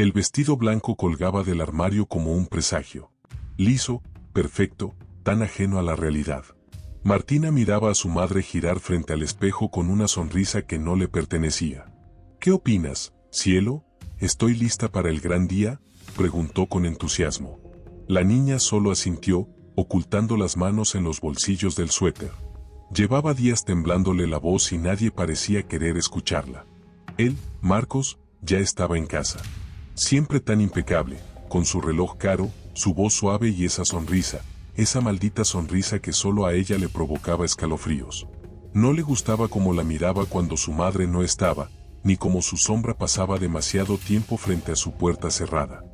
El vestido blanco colgaba del armario como un presagio. Liso, perfecto, tan ajeno a la realidad. Martina miraba a su madre girar frente al espejo con una sonrisa que no le pertenecía. ¿Qué opinas, cielo? ¿Estoy lista para el gran día?, preguntó con entusiasmo. La niña solo asintió, ocultando las manos en los bolsillos del suéter. Llevaba días temblándole la voz y nadie parecía querer escucharla. Él, Marcos, ya estaba en casa. Siempre tan impecable, con su reloj caro, su voz suave y esa sonrisa, esa maldita sonrisa que solo a ella le provocaba escalofríos. No le gustaba cómo la miraba cuando su madre no estaba, ni cómo su sombra pasaba demasiado tiempo frente a su puerta cerrada.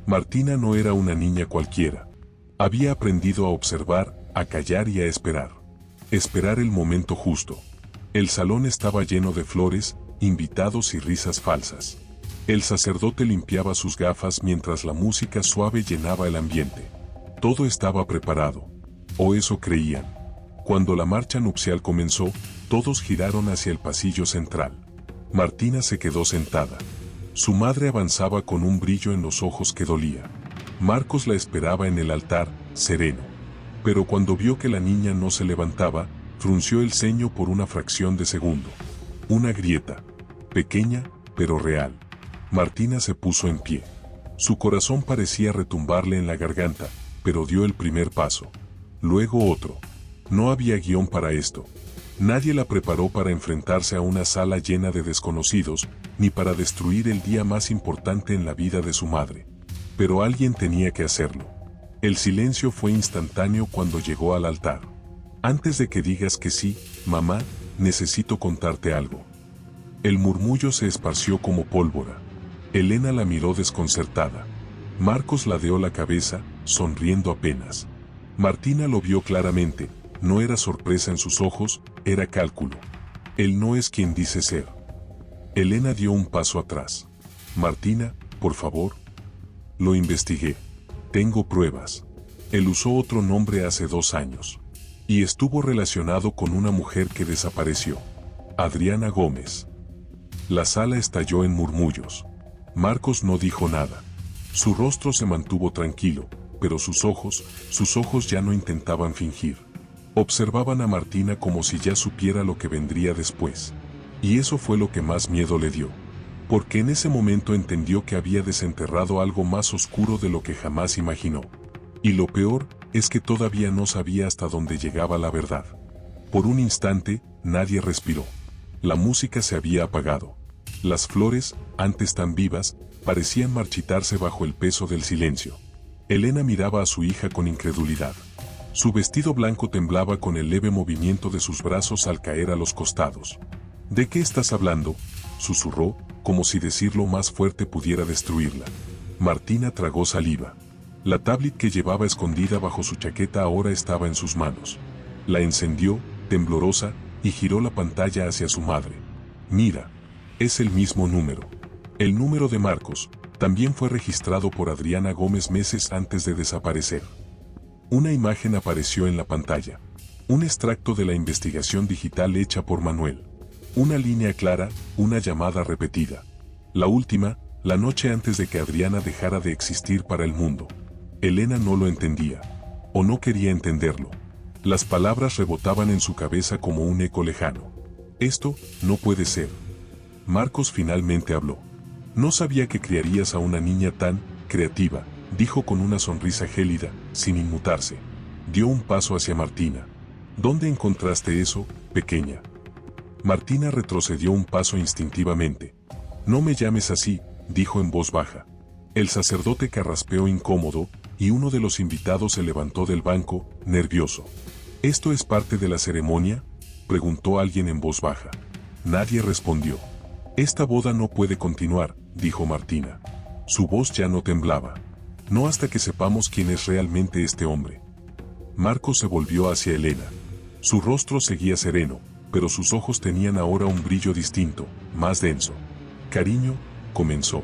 Martina no era una niña cualquiera. Había aprendido a observar, a callar y a esperar. Esperar el momento justo. El salón estaba lleno de flores, invitados y risas falsas. El sacerdote limpiaba sus gafas mientras la música suave llenaba el ambiente. Todo estaba preparado. O eso creían. Cuando la marcha nupcial comenzó, todos giraron hacia el pasillo central. Martina se quedó sentada. Su madre avanzaba con un brillo en los ojos que dolía. Marcos la esperaba en el altar, sereno. Pero cuando vio que la niña no se levantaba, frunció el ceño por una fracción de segundo. Una grieta. Pequeña, pero real. Martina se puso en pie. Su corazón parecía retumbarle en la garganta, pero dio el primer paso. Luego otro. No había guión para esto. Nadie la preparó para enfrentarse a una sala llena de desconocidos, ni para destruir el día más importante en la vida de su madre. Pero alguien tenía que hacerlo. El silencio fue instantáneo cuando llegó al altar. Antes de que digas que sí, mamá, necesito contarte algo. El murmullo se esparció como pólvora. Elena la miró desconcertada. Marcos ladeó la cabeza, sonriendo apenas. Martina lo vio claramente. No era sorpresa en sus ojos, era cálculo. Él no es quien dice ser. Elena dio un paso atrás. Martina, por favor. Lo investigué. Tengo pruebas. Él usó otro nombre hace 2 años. Y estuvo relacionado con una mujer que desapareció. Adriana Gómez. La sala estalló en murmullos. Marcos no dijo nada. Su rostro se mantuvo tranquilo, pero sus ojos ya no intentaban fingir. Observaban a Martina como si ya supiera lo que vendría después. Y eso fue lo que más miedo le dio. Porque en ese momento entendió que había desenterrado algo más oscuro de lo que jamás imaginó. Y lo peor es que todavía no sabía hasta dónde llegaba la verdad. Por un instante, nadie respiró. La música se había apagado. Las flores, antes tan vivas, parecían marchitarse bajo el peso del silencio. Elena miraba a su hija con incredulidad. Su vestido blanco temblaba con el leve movimiento de sus brazos al caer a los costados. ¿De qué estás hablando?, susurró, como si decirlo más fuerte pudiera destruirla. Martina tragó saliva. La tablet que llevaba escondida bajo su chaqueta ahora estaba en sus manos. La encendió, temblorosa, y giró la pantalla hacia su madre. Mira, es el mismo número. El número de Marcos también fue registrado por Adriana Gómez meses antes de desaparecer. Una imagen apareció en la pantalla. Un extracto de la investigación digital hecha por Manuel. Una línea clara, una llamada repetida. La última, la noche antes de que Adriana dejara de existir para el mundo. Elena no lo entendía. O no quería entenderlo. Las palabras rebotaban en su cabeza como un eco lejano. Esto no puede ser. Marcos finalmente habló. No sabía que criarías a una niña tan creativa, dijo con una sonrisa gélida, sin inmutarse. Dio un paso hacia Martina. ¿Dónde encontraste eso, pequeña? Martina retrocedió un paso instintivamente. No me llames así, dijo en voz baja. El sacerdote carraspeó incómodo, y uno de los invitados se levantó del banco, nervioso. ¿Esto es parte de la ceremonia?, preguntó alguien en voz baja. Nadie respondió. Esta boda no puede continuar, dijo Martina. Su voz ya no temblaba. No hasta que sepamos quién es realmente este hombre. Marcos se volvió hacia Elena. Su rostro seguía sereno, pero sus ojos tenían ahora un brillo distinto, más denso. Cariño, comenzó.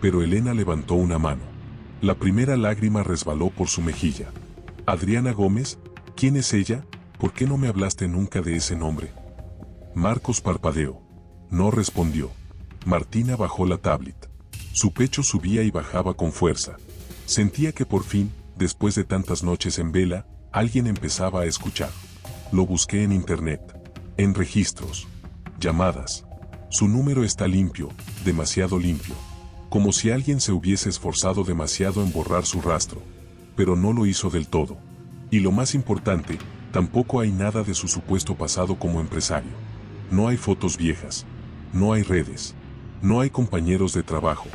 Pero Elena levantó una mano. La primera lágrima resbaló por su mejilla. Adriana Gómez, ¿quién es ella? ¿Por qué no me hablaste nunca de ese nombre? Marcos parpadeó. No respondió. Martina bajó la tablet. Su pecho subía y bajaba con fuerza. Sentía que por fin, después de tantas noches en vela, alguien empezaba a escuchar. Lo busqué en internet, en registros, llamadas. Su número está limpio, demasiado limpio. Como si alguien se hubiese esforzado demasiado en borrar su rastro. Pero no lo hizo del todo. Y lo más importante, tampoco hay nada de su supuesto pasado como empresario. No hay fotos viejas. No hay redes. No hay compañeros de trabajo.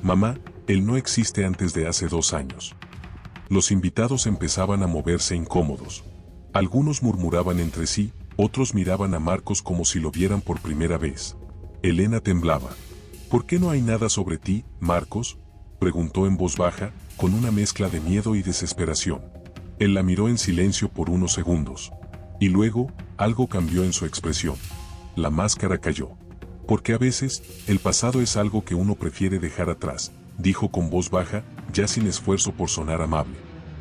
Mamá, él no existe antes de hace 2 años. Los invitados empezaban a moverse incómodos. Algunos murmuraban entre sí, otros miraban a Marcos como si lo vieran por primera vez. Elena temblaba. ¿Por qué no hay nada sobre ti, Marcos?, preguntó en voz baja, con una mezcla de miedo y desesperación. Él la miró en silencio por unos segundos. Y luego, algo cambió en su expresión. La máscara cayó. Porque a veces, el pasado es algo que uno prefiere dejar atrás, dijo con voz baja, ya sin esfuerzo por sonar amable.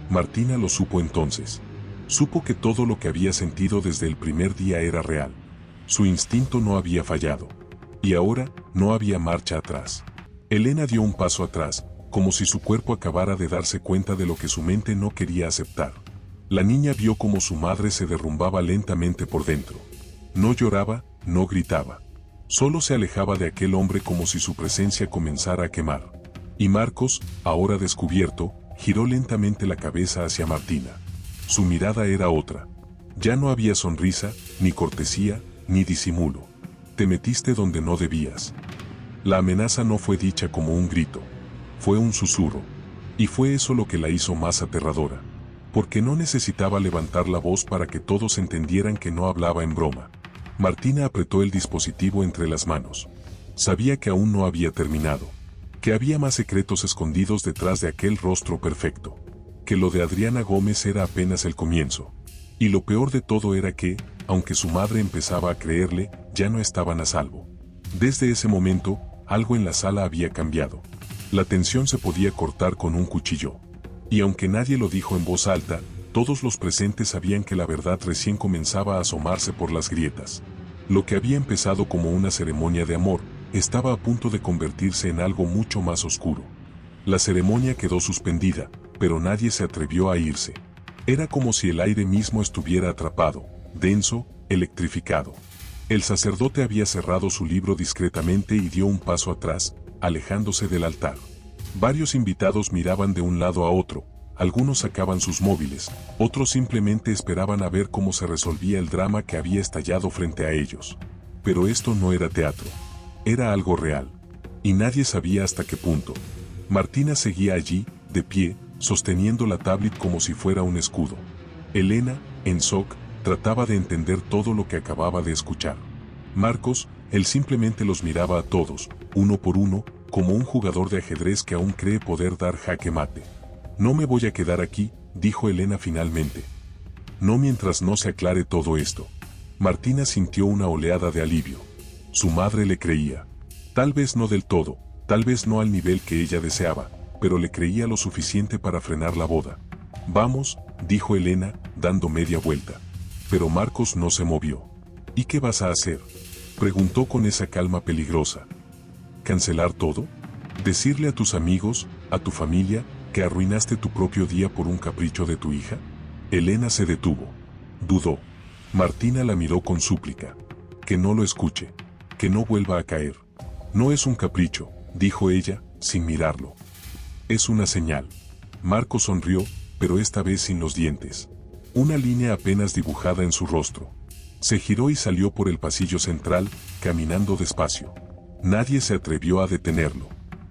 Martina lo supo entonces. Supo que todo lo que había sentido desde el primer día era real. Su instinto no había fallado. Y ahora, no había marcha atrás. Elena dio un paso atrás, como si su cuerpo acabara de darse cuenta de lo que su mente no quería aceptar. La niña vio cómo su madre se derrumbaba lentamente por dentro. No lloraba, no gritaba. Solo se alejaba de aquel hombre como si su presencia comenzara a quemar. Y Marcos, ahora descubierto, giró lentamente la cabeza hacia Martina. Su mirada era otra. Ya no había sonrisa, ni cortesía, ni disimulo. Te metiste donde no debías. La amenaza no fue dicha como un grito. Fue un susurro. Y fue eso lo que la hizo más aterradora. Porque no necesitaba levantar la voz para que todos entendieran que no hablaba en broma. Martina apretó el dispositivo entre las manos. Sabía que aún no había terminado. Que había más secretos escondidos detrás de aquel rostro perfecto. Que lo de Adriana Gómez era apenas el comienzo. Y lo peor de todo era que, aunque su madre empezaba a creerle, ya no estaban a salvo. Desde ese momento, algo en la sala había cambiado. La tensión se podía cortar con un cuchillo. Y aunque nadie lo dijo en voz alta, todos los presentes sabían que la verdad recién comenzaba a asomarse por las grietas. Lo que había empezado como una ceremonia de amor, estaba a punto de convertirse en algo mucho más oscuro. La ceremonia quedó suspendida, pero nadie se atrevió a irse. Era como si el aire mismo estuviera atrapado, denso, electrificado. El sacerdote había cerrado su libro discretamente y dio un paso atrás, alejándose del altar. Varios invitados miraban de un lado a otro, algunos sacaban sus móviles, otros simplemente esperaban a ver cómo se resolvía el drama que había estallado frente a ellos. Pero esto no era teatro. Era algo real. Y nadie sabía hasta qué punto. Martina seguía allí, de pie, sosteniendo la tablet como si fuera un escudo. Elena, en shock, trataba de entender todo lo que acababa de escuchar. Marcos, él simplemente los miraba a todos, uno por uno, como un jugador de ajedrez que aún cree poder dar jaque mate. No me voy a quedar aquí, dijo Elena finalmente. No mientras no se aclare todo esto. Martina sintió una oleada de alivio. Su madre le creía. Tal vez no del todo, tal vez no al nivel que ella deseaba, pero le creía lo suficiente para frenar la boda. Vamos, dijo Elena, dando media vuelta. Pero Marcos no se movió. ¿Y qué vas a hacer?, preguntó con esa calma peligrosa. ¿Cancelar todo? ¿Decirle a tus amigos, a tu familia, que arruinaste tu propio día por un capricho de tu hija? Elena se detuvo. Dudó. Martina la miró con súplica. Que no lo escuche. Que no vuelva a caer. No es un capricho, dijo ella, sin mirarlo. Es una señal. Marco sonrió, pero esta vez sin los dientes. Una línea apenas dibujada en su rostro. Se giró y salió por el pasillo central, caminando despacio. Nadie se atrevió a detenerlo.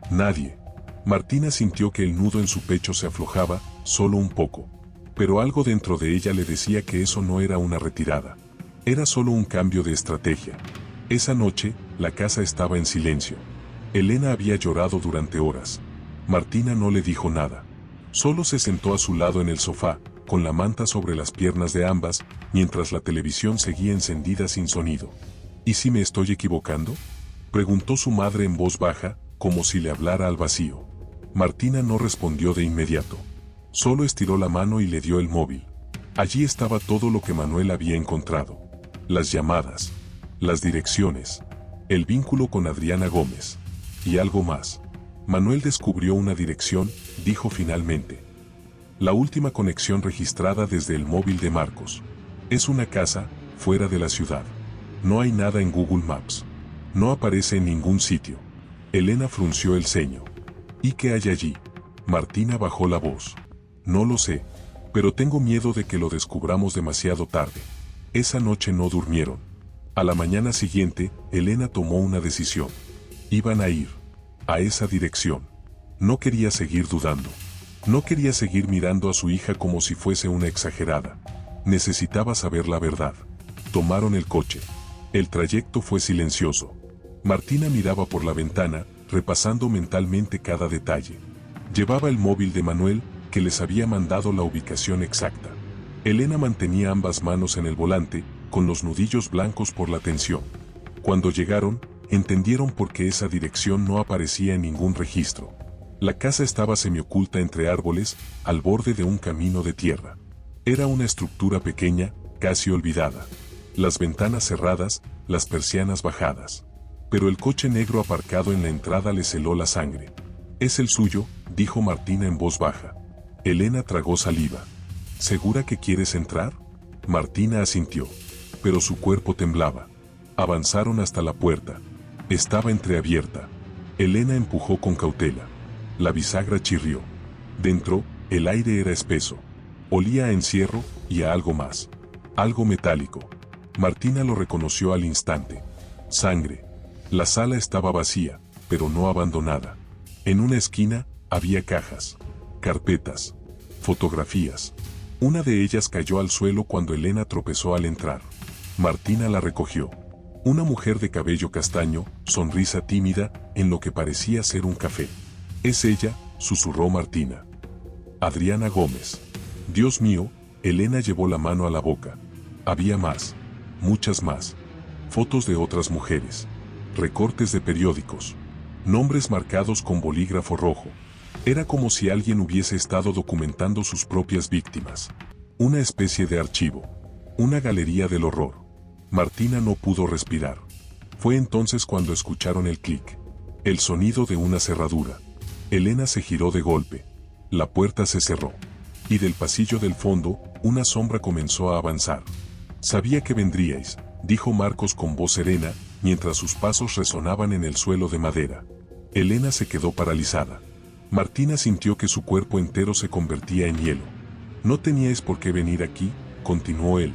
Nadie. Martina sintió que el nudo en su pecho se aflojaba, solo un poco. Pero algo dentro de ella le decía que eso no era una retirada. Era solo un cambio de estrategia. Esa noche, la casa estaba en silencio. Elena había llorado durante horas. Martina no le dijo nada. Solo se sentó a su lado en el sofá, con la manta sobre las piernas de ambas, mientras la televisión seguía encendida sin sonido. ¿Y si me estoy equivocando?, preguntó su madre en voz baja, como si le hablara al vacío. Martina no respondió de inmediato. Solo estiró la mano y le dio el móvil. Allí estaba todo lo que Manuel había encontrado. Las llamadas, las direcciones, el vínculo con Adriana Gómez. Y algo más. Manuel descubrió una dirección, dijo finalmente. La última conexión registrada desde el móvil de Marcos. Es una casa, fuera de la ciudad. No hay nada en Google Maps. No aparece en ningún sitio. Elena frunció el ceño. ¿Y qué hay allí? Martina bajó la voz. No lo sé, pero tengo miedo de que lo descubramos demasiado tarde. Esa noche no durmieron. A la mañana siguiente, Elena tomó una decisión. Iban a ir a esa dirección. No quería seguir dudando. No quería seguir mirando a su hija como si fuese una exagerada. Necesitaba saber la verdad. Tomaron el coche. El trayecto fue silencioso. Martina miraba por la ventana, repasando mentalmente cada detalle. Llevaba el móvil de Manuel, que les había mandado la ubicación exacta. Elena mantenía ambas manos en el volante, con los nudillos blancos por la tensión. Cuando llegaron, entendieron por qué esa dirección no aparecía en ningún registro. La casa estaba semioculta entre árboles, al borde de un camino de tierra. Era una estructura pequeña, casi olvidada. Las ventanas cerradas, las persianas bajadas. Pero el coche negro aparcado en la entrada les heló la sangre. «Es el suyo», dijo Martina en voz baja. Elena tragó saliva. «¿Segura que quieres entrar?» Martina asintió. Pero su cuerpo temblaba. Avanzaron hasta la puerta. Estaba entreabierta. Elena empujó con cautela. La bisagra chirrió. Dentro, el aire era espeso. Olía a encierro y a algo más. Algo metálico. Martina lo reconoció al instante. Sangre. La sala estaba vacía, pero no abandonada. En una esquina, había cajas, carpetas, fotografías. Una de ellas cayó al suelo cuando Elena tropezó al entrar. Martina la recogió. Una mujer de cabello castaño, sonrisa tímida, en lo que parecía ser un café. «Es ella», susurró Martina. «Adriana Gómez». Dios mío, Elena llevó la mano a la boca. Había más, muchas más. Fotos de otras mujeres. Recortes de periódicos. Nombres marcados con bolígrafo rojo. Era como si alguien hubiese estado documentando sus propias víctimas. Una especie de archivo. Una galería del horror. Martina no pudo respirar. Fue entonces cuando escucharon el clic. El sonido de una cerradura. Elena se giró de golpe. La puerta se cerró. Y del pasillo del fondo, una sombra comenzó a avanzar. «Sabía que vendríais», dijo Marcos con voz serena, mientras sus pasos resonaban en el suelo de madera. Elena se quedó paralizada. Martina sintió que su cuerpo entero se convertía en hielo. «No teníais por qué venir aquí», continuó él.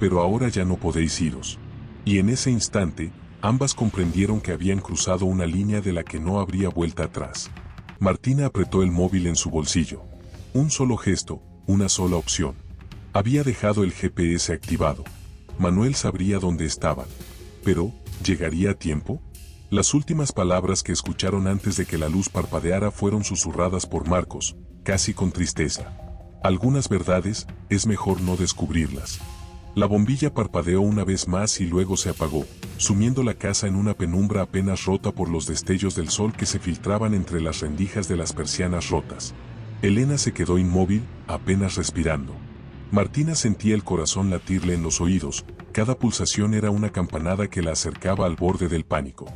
«Pero ahora ya no podéis iros». Y en ese instante, ambas comprendieron que habían cruzado una línea de la que no habría vuelta atrás. Martina apretó el móvil en su bolsillo. Un solo gesto, una sola opción. Había dejado el GPS activado. Manuel sabría dónde estaban. Pero, ¿llegaría a tiempo? Las últimas palabras que escucharon antes de que la luz parpadeara fueron susurradas por Marcos, casi con tristeza. Algunas verdades, es mejor no descubrirlas. La bombilla parpadeó una vez más y luego se apagó, sumiendo la casa en una penumbra apenas rota por los destellos del sol que se filtraban entre las rendijas de las persianas rotas. Elena se quedó inmóvil, apenas respirando. Martina sentía el corazón latirle en los oídos, cada pulsación era una campanada que la acercaba al borde del pánico.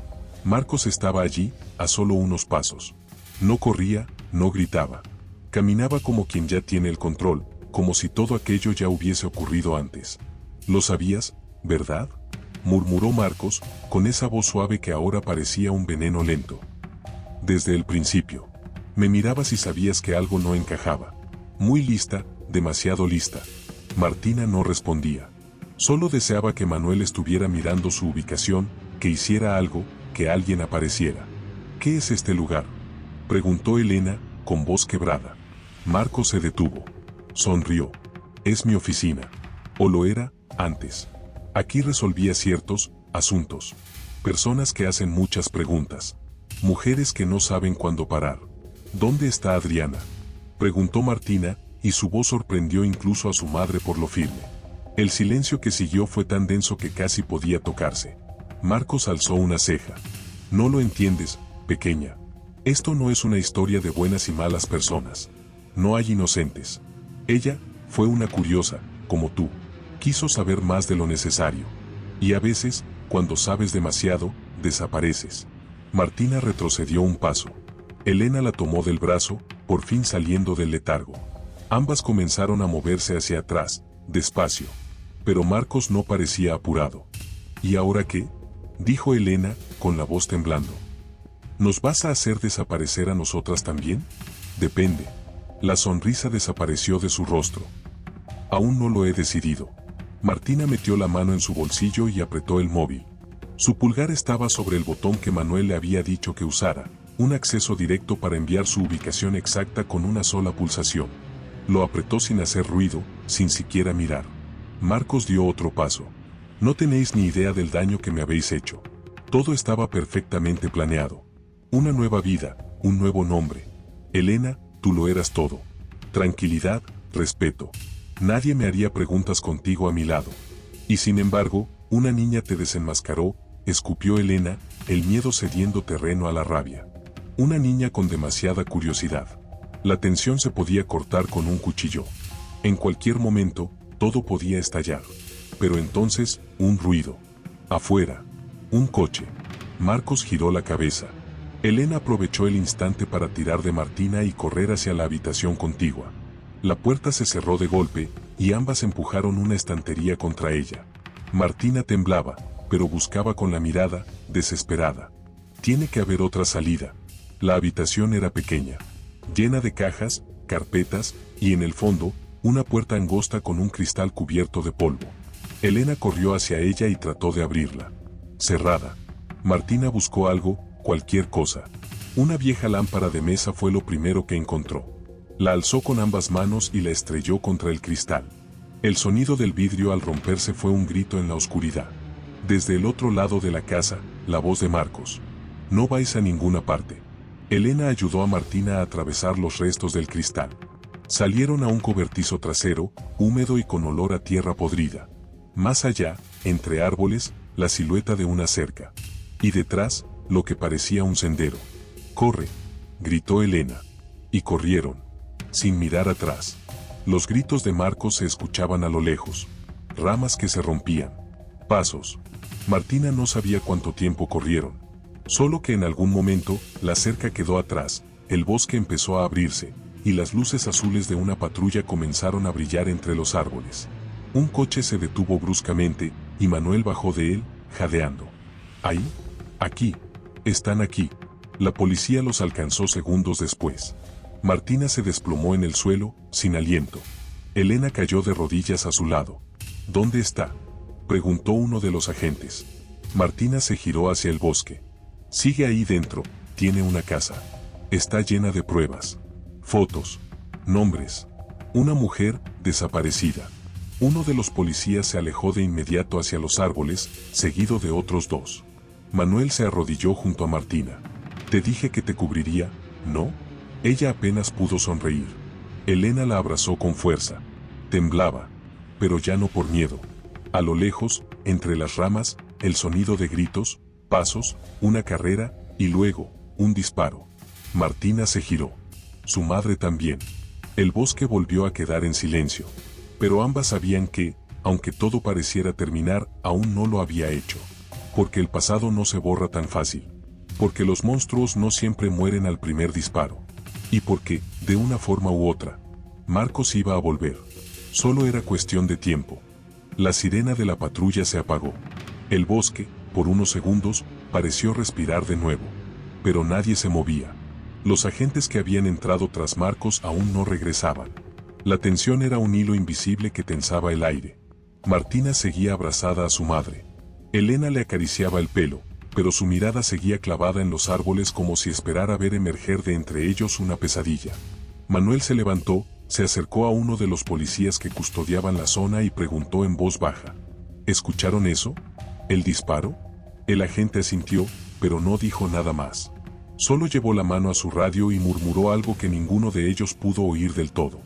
Marcos estaba allí, a solo unos pasos. No corría, no gritaba. Caminaba como quien ya tiene el control, como si todo aquello ya hubiese ocurrido antes. «¿Lo sabías, verdad?», murmuró Marcos, con esa voz suave que ahora parecía un veneno lento. «Desde el principio. Me mirabas y sabías que algo no encajaba. Muy lista, demasiado lista». Martina no respondía. Solo deseaba que Manuel estuviera mirando su ubicación, que hiciera algo, que alguien apareciera. «¿Qué es este lugar?», preguntó Elena, con voz quebrada. Marcos se detuvo. Sonrió. «Es mi oficina. O lo era, antes. Aquí resolvía ciertos asuntos. Personas que hacen muchas preguntas. Mujeres que no saben cuándo parar». «¿Dónde está Adriana?», preguntó Martina, y su voz sorprendió incluso a su madre por lo firme. El silencio que siguió fue tan denso que casi podía tocarse. Marcos alzó una ceja. «No lo entiendes, pequeña. Esto no es una historia de buenas y malas personas. No hay inocentes. Ella fue una curiosa, como tú. Quiso saber más de lo necesario. Y a veces, cuando sabes demasiado, desapareces». Martina retrocedió un paso. Elena la tomó del brazo, por fin saliendo del letargo. Ambas comenzaron a moverse hacia atrás, despacio. Pero Marcos no parecía apurado. ¿Y ahora qué?, dijo Elena, con la voz temblando. ¿Nos vas a hacer desaparecer a nosotras también? Depende. La sonrisa desapareció de su rostro. Aún no lo he decidido. Martina metió la mano en su bolsillo y apretó el móvil. Su pulgar estaba sobre el botón que Manuel le había dicho que usara, un acceso directo para enviar su ubicación exacta con una sola pulsación. Lo apretó sin hacer ruido, sin siquiera mirar. Marcos dio otro paso. No tenéis ni idea del daño que me habéis hecho. Todo estaba perfectamente planeado. Una nueva vida, un nuevo nombre. Elena, tú lo eras todo. Tranquilidad, respeto. Nadie me haría preguntas contigo a mi lado. Y sin embargo, una niña te desenmascaró, escupió Elena, el miedo cediendo terreno a la rabia. Una niña con demasiada curiosidad. La tensión se podía cortar con un cuchillo. En cualquier momento, todo podía estallar. Pero entonces, un ruido. Afuera. Un coche. Marcos giró la cabeza. Elena aprovechó el instante para tirar de Martina y correr hacia la habitación contigua. La puerta se cerró de golpe, y ambas empujaron una estantería contra ella. Martina temblaba, pero buscaba con la mirada, desesperada. Tiene que haber otra salida. La habitación era pequeña, llena de cajas, carpetas, y en el fondo, una puerta angosta con un cristal cubierto de polvo. Elena corrió hacia ella y trató de abrirla. Cerrada. Martina buscó algo, cualquier cosa. Una vieja lámpara de mesa fue lo primero que encontró. La alzó con ambas manos y la estrelló contra el cristal. El sonido del vidrio al romperse fue un grito en la oscuridad. Desde el otro lado de la casa, la voz de Marcos. No vais a ninguna parte. Elena ayudó a Martina a atravesar los restos del cristal. Salieron a un cobertizo trasero, húmedo y con olor a tierra podrida. Más allá, entre árboles, la silueta de una cerca. Y detrás, lo que parecía un sendero. «¡Corre!», gritó Elena. Y corrieron, sin mirar atrás. Los gritos de Marcos se escuchaban a lo lejos. Ramas que se rompían. Pasos. Martina no sabía cuánto tiempo corrieron. Solo que en algún momento, la cerca quedó atrás, el bosque empezó a abrirse, y las luces azules de una patrulla comenzaron a brillar entre los árboles. Un coche se detuvo bruscamente, y Manuel bajó de él, jadeando. ¿Ahí? Aquí. Están aquí. La policía los alcanzó segundos después. Martina se desplomó en el suelo, sin aliento. Elena cayó de rodillas a su lado. ¿Dónde está?, preguntó uno de los agentes. Martina se giró hacia el bosque. Sigue ahí dentro, tiene una casa. Está llena de pruebas. Fotos. Nombres. Una mujer, desaparecida. Uno de los policías se alejó de inmediato hacia los árboles, seguido de otros dos. Manuel se arrodilló junto a Martina. Te dije que te cubriría, ¿no? Ella apenas pudo sonreír. Elena la abrazó con fuerza. Temblaba, pero ya no por miedo. A lo lejos, entre las ramas, el sonido de gritos, pasos, una carrera, y luego, un disparo. Martina se giró. Su madre también. El bosque volvió a quedar en silencio. Pero ambas sabían que, aunque todo pareciera terminar, aún no lo había hecho. Porque el pasado no se borra tan fácil. Porque los monstruos no siempre mueren al primer disparo. Y porque, de una forma u otra, Marcos iba a volver. Solo era cuestión de tiempo. La sirena de la patrulla se apagó. El bosque, por unos segundos, pareció respirar de nuevo. Pero nadie se movía. Los agentes que habían entrado tras Marcos aún no regresaban. La tensión era un hilo invisible que tensaba el aire. Martina seguía abrazada a su madre. Elena le acariciaba el pelo, pero su mirada seguía clavada en los árboles como si esperara ver emerger de entre ellos una pesadilla. Manuel se levantó, se acercó a uno de los policías que custodiaban la zona y preguntó en voz baja. ¿Escucharon eso? ¿El disparo? El agente asintió, pero no dijo nada más. Solo llevó la mano a su radio y murmuró algo que ninguno de ellos pudo oír del todo.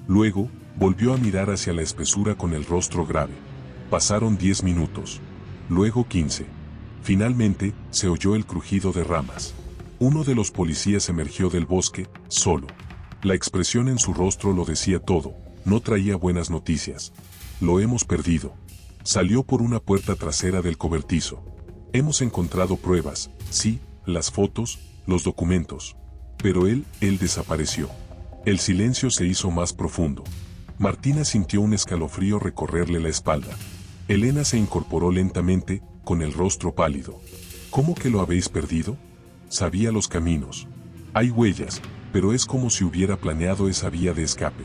Luego, volvió a mirar hacia la espesura con el rostro grave. Pasaron 10 minutos. Luego 15. Finalmente, se oyó el crujido de ramas. Uno de los policías emergió del bosque, solo. La expresión en su rostro lo decía todo, no traía buenas noticias. Lo hemos perdido. Salió por una puerta trasera del cobertizo. Hemos encontrado pruebas, sí, las fotos, los documentos. Pero él desapareció. El silencio se hizo más profundo. Martina sintió un escalofrío recorrerle la espalda. Elena se incorporó lentamente, con el rostro pálido. ¿Cómo que lo habéis perdido? Sabía los caminos. Hay huellas, pero es como si hubiera planeado esa vía de escape.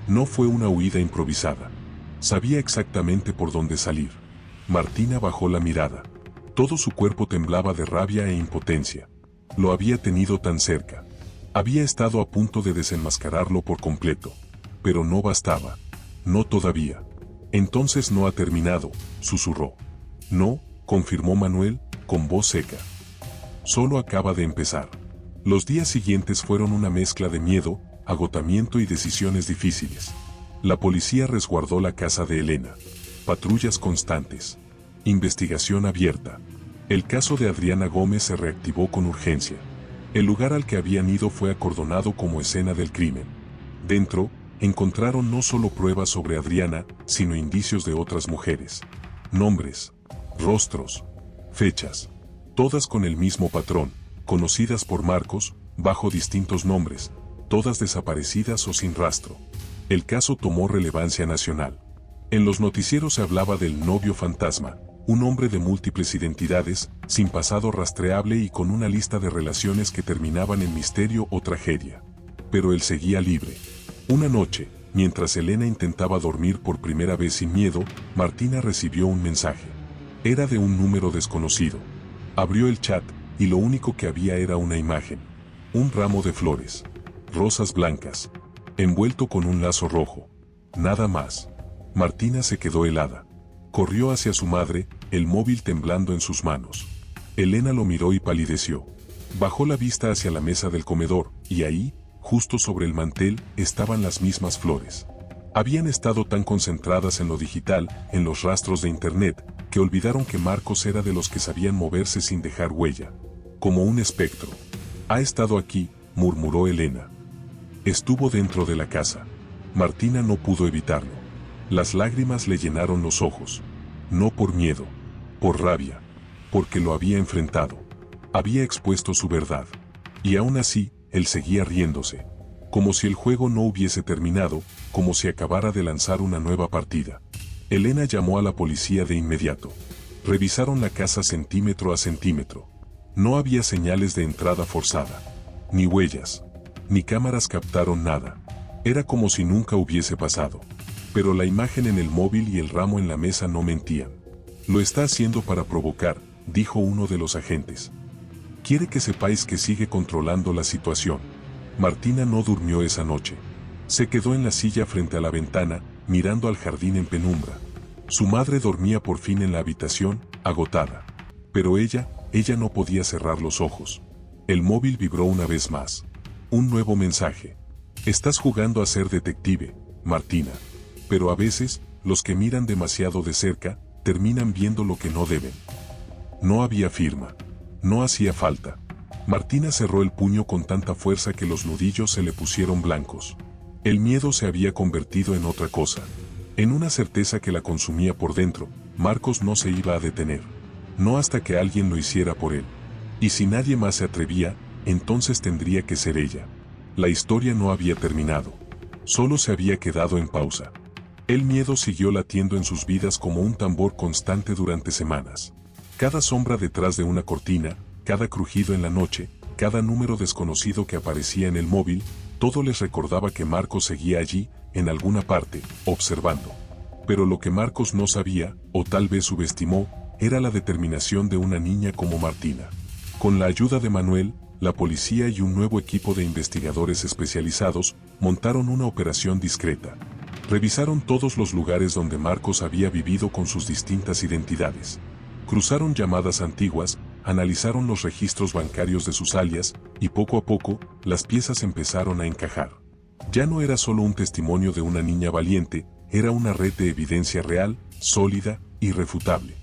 No fue una huida improvisada. Sabía exactamente por dónde salir. Martina bajó la mirada. Todo su cuerpo temblaba de rabia e impotencia. Lo había tenido tan cerca. Había estado a punto de desenmascararlo por completo. Pero no bastaba. No todavía. Entonces no ha terminado, susurró. No, confirmó Manuel, con voz seca. Solo acaba de empezar. Los días siguientes fueron una mezcla de miedo, agotamiento y decisiones difíciles. La policía resguardó la casa de Elena. Patrullas constantes. Investigación abierta. El caso de Adriana Gómez se reactivó con urgencia. El lugar al que habían ido fue acordonado como escena del crimen. Dentro, encontraron no solo pruebas sobre Adriana, sino indicios de otras mujeres. Nombres, rostros, fechas. Todas con el mismo patrón, conocidas por Marcos, bajo distintos nombres, todas desaparecidas o sin rastro. El caso tomó relevancia nacional. En los noticieros se hablaba del novio fantasma, un hombre de múltiples identidades, sin pasado rastreable y con una lista de relaciones que terminaban en misterio o tragedia. Pero él seguía libre. Una noche, mientras Elena intentaba dormir por primera vez sin miedo, Martina recibió un mensaje. Era de un número desconocido. Abrió el chat, y lo único que había era una imagen. Un ramo de flores. Rosas blancas. Envuelto con un lazo rojo. Nada más. Martina se quedó helada. Corrió hacia su madre, el móvil temblando en sus manos. Elena lo miró y palideció. Bajó la vista hacia la mesa del comedor, y ahí, justo sobre el mantel, estaban las mismas flores. Habían estado tan concentradas en lo digital, en los rastros de internet, que olvidaron que Marcos era de los que sabían moverse sin dejar huella. Como un espectro. Ha estado aquí, murmuró Elena. Estuvo dentro de la casa. Martina no pudo evitarlo. Las lágrimas le llenaron los ojos. No por miedo, por rabia, porque lo había enfrentado. Había expuesto su verdad. Y aún así, él seguía riéndose. Como si el juego no hubiese terminado, como si acabara de lanzar una nueva partida. Elena llamó a la policía de inmediato. Revisaron la casa centímetro a centímetro. No había señales de entrada forzada. Ni huellas. Ni cámaras captaron nada. Era como si nunca hubiese pasado. Pero la imagen en el móvil y el ramo en la mesa no mentían. Lo está haciendo para provocar, dijo uno de los agentes. Quiere que sepáis que sigue controlando la situación. Martina no durmió esa noche. Se quedó en la silla frente a la ventana, mirando al jardín en penumbra. Su madre dormía por fin en la habitación, agotada. Pero ella no podía cerrar los ojos. El móvil vibró una vez más. Un nuevo mensaje. Estás jugando a ser detective, Martina. Pero a veces, los que miran demasiado de cerca, terminan viendo lo que no deben. No había firma. No hacía falta. Martina cerró el puño con tanta fuerza que los nudillos se le pusieron blancos. El miedo se había convertido en otra cosa. En una certeza que la consumía por dentro. Marcos no se iba a detener. No hasta que alguien lo hiciera por él. Y si nadie más se atrevía, entonces tendría que ser ella. La historia no había terminado. Solo se había quedado en pausa. El miedo siguió latiendo en sus vidas como un tambor constante durante semanas. Cada sombra detrás de una cortina, cada crujido en la noche, cada número desconocido que aparecía en el móvil, todo les recordaba que Marcos seguía allí, en alguna parte, observando. Pero lo que Marcos no sabía, o tal vez subestimó, era la determinación de una niña como Martina. Con la ayuda de Manuel, la policía y un nuevo equipo de investigadores especializados, montaron una operación discreta. Revisaron todos los lugares donde Marcos había vivido con sus distintas identidades. Cruzaron llamadas antiguas, analizaron los registros bancarios de sus alias, y poco a poco, las piezas empezaron a encajar. Ya no era solo un testimonio de una niña valiente, era una red de evidencia real, sólida, irrefutable.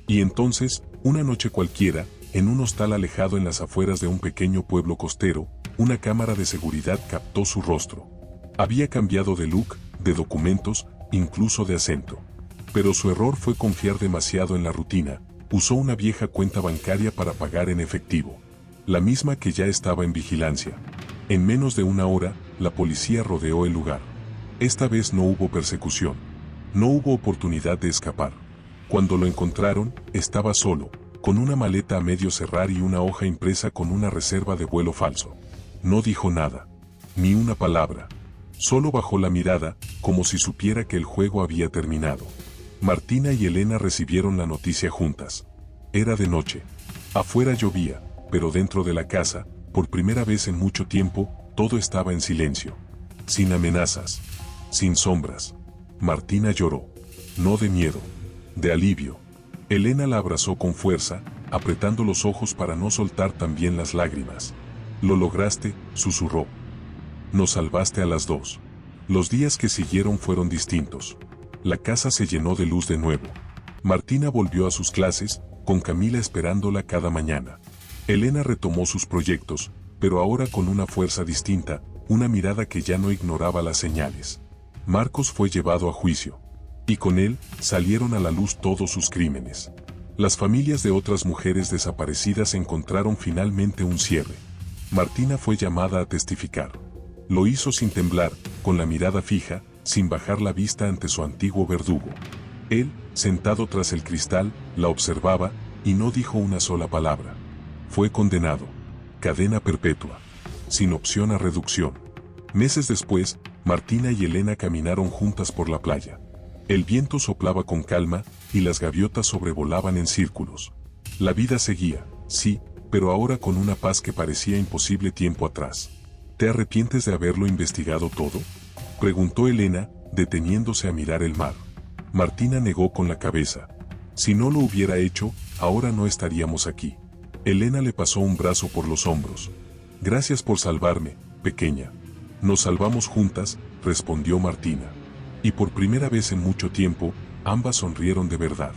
Y entonces, una noche cualquiera, en un hostal alejado en las afueras de un pequeño pueblo costero, una cámara de seguridad captó su rostro. Había cambiado de look, de documentos, incluso de acento. Pero su error fue confiar demasiado en la rutina. Usó una vieja cuenta bancaria para pagar en efectivo. La misma que ya estaba en vigilancia. En menos de una hora, la policía rodeó el lugar. Esta vez no hubo persecución. No hubo oportunidad de escapar. Cuando lo encontraron, estaba solo, con una maleta a medio cerrar y una hoja impresa con una reserva de vuelo falso. No dijo nada. Ni una palabra. Solo bajó la mirada, como si supiera que el juego había terminado. Martina y Elena recibieron la noticia juntas. Era de noche. Afuera llovía, pero dentro de la casa, por primera vez en mucho tiempo, todo estaba en silencio. Sin amenazas. Sin sombras. Martina lloró. No de miedo. De alivio. Elena la abrazó con fuerza, apretando los ojos para no soltar también las lágrimas. «Lo lograste», susurró. «Nos salvaste a las dos». Los días que siguieron fueron distintos. La casa se llenó de luz de nuevo. Martina volvió a sus clases, con Camila esperándola cada mañana. Elena retomó sus proyectos, pero ahora con una fuerza distinta, una mirada que ya no ignoraba las señales. Marcos fue llevado a juicio. Y con él, salieron a la luz todos sus crímenes. Las familias de otras mujeres desaparecidas encontraron finalmente un cierre. Martina fue llamada a testificar. Lo hizo sin temblar, con la mirada fija, sin bajar la vista ante su antiguo verdugo. Él, sentado tras el cristal, la observaba, y no dijo una sola palabra. Fue condenado. Cadena perpetua. Sin opción a reducción. Meses después, Martina y Elena caminaron juntas por la playa. El viento soplaba con calma, y las gaviotas sobrevolaban en círculos. La vida seguía, sí, pero ahora con una paz que parecía imposible tiempo atrás. ¿Te arrepientes de haberlo investigado todo?, preguntó Elena, deteniéndose a mirar el mar. Martina negó con la cabeza. Si no lo hubiera hecho, ahora no estaríamos aquí. Elena le pasó un brazo por los hombros. Gracias por salvarme, pequeña. Nos salvamos juntas, respondió Martina. Y por primera vez en mucho tiempo, ambas sonrieron de verdad.